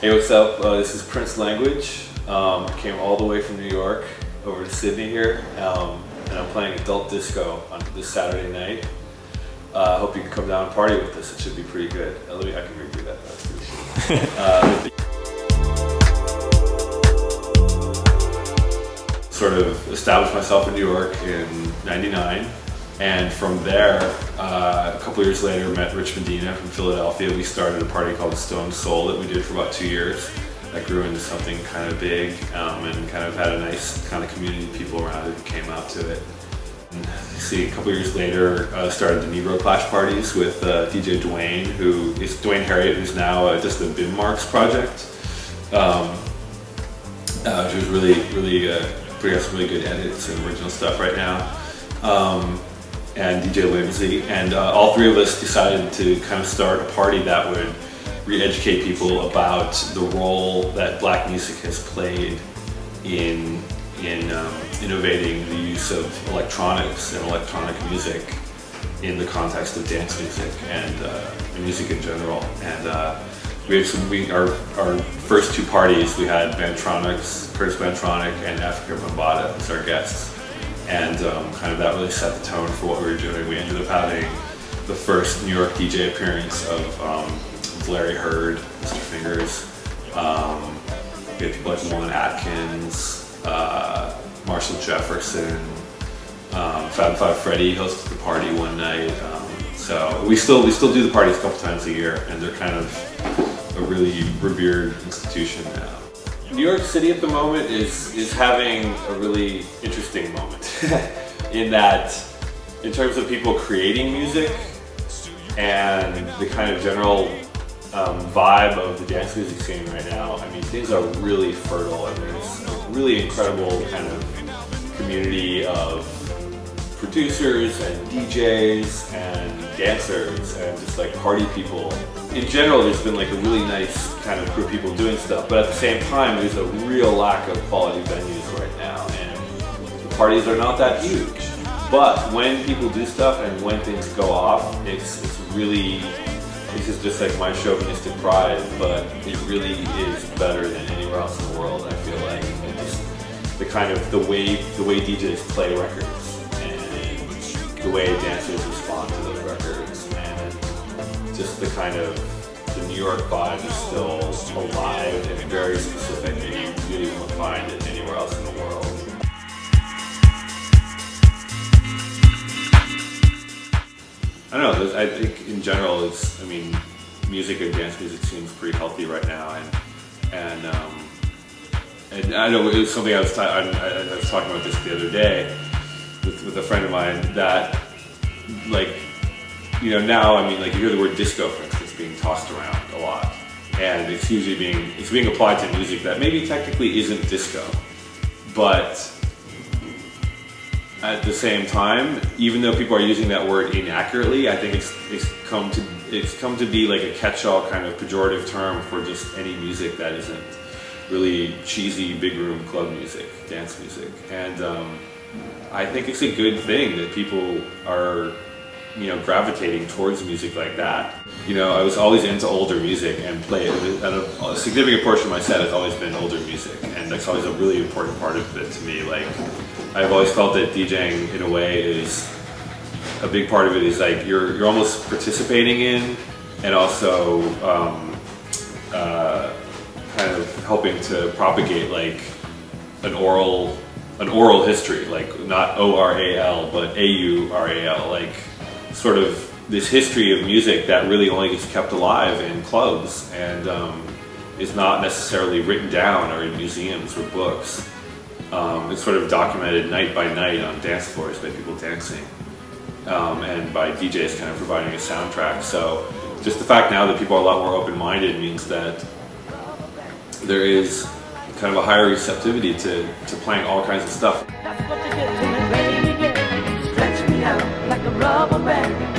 Hey, what's up? This is Prince Language. Came all the way from New York over to Sydney here, and I'm playing adult disco on this Saturday night. Hope you can come down and party with us. It should be pretty good. I can redo that. That's pretty cool. Sort of established myself in New York in '99. And from there, a couple years later, met Rich Medina from Philadelphia. We started a party called Stone Soul that we did for about 2 years. That grew into something kind of big and kind of had a nice kind of community of people around it who came out to it. And see, a couple years later, started the Negro Clash parties with DJ Dwayne, who is Dwayne Harriet, who's now just a Bim Marks project. She was really putting out some really good edits and original stuff right now. And DJ Lindsay, and all three of us decided to kind of start a party that would re-educate people about the role that black music has played in innovating the use of electronics and electronic music in the context of dance music and music in general. And our first two parties, we had Bantronics, Curtis Bantronic and Afrika Bambaataa as our guests. And kind of that really set the tone for what we were doing. We ended up having the first New York DJ appearance of Larry Heard, Mr. Fingers. We had people like Juan Atkins, Marshall Jefferson, Fab Five Freddy hosted the party one night. So we still do the parties a couple times a year, and they're kind of a really revered institution now. New York City at the moment is having a really interesting moment in that, in terms of people creating music and the kind of general vibe of the dance music scene right now. I mean, things are really fertile, and there's a really incredible kind of community of producers and DJs and dancers and just like party people. In general, there's been like a really nice kind of group of people doing stuff, but at the same time, there's a real lack of quality venues right now, and the parties are not that huge. But when people do stuff and when things go off, it's really, this is just like my chauvinistic pride, but it really is better than anywhere else in the world, I feel like. And just the kind of, the way DJs play records and the way dancers respond to those records, and just the kind of, the New York vibe is still alive and very specific, and you really won't find it anywhere else in the world. I don't know, I think in general I mean, music and dance music seems pretty healthy right now, and I know it was something I was talking about this the other day with a friend of mine, that like, you know, now, I mean, like, you hear the word disco, for instance, being tossed around a lot, and it's usually being applied to music that maybe technically isn't disco, but at the same time, even though people are using that word inaccurately, I think it's come to be like a catch-all kind of pejorative term for just any music that isn't really cheesy big room club music, dance music, and I think it's a good thing that people are, you know, gravitating towards music like that. You know, I was always into older music and a significant portion of my set has always been older music, and that's always a really important part of it to me. Like, I've always felt that DJing, in a way, is a big part of it is like you're almost participating in, and also kind of helping to propagate like an oral history, like not O-R-A-L, but A-U-R-A-L, like sort of this history of music that really only gets kept alive in clubs and is not necessarily written down or in museums or books. It's sort of documented night by night on dance floors by people dancing, and by DJs kind of providing a soundtrack. So just the fact now that people are a lot more open-minded means that there is kind of a higher receptivity to playing all kinds of stuff. That's what you did to me, baby. Stretch me out like a rubber band.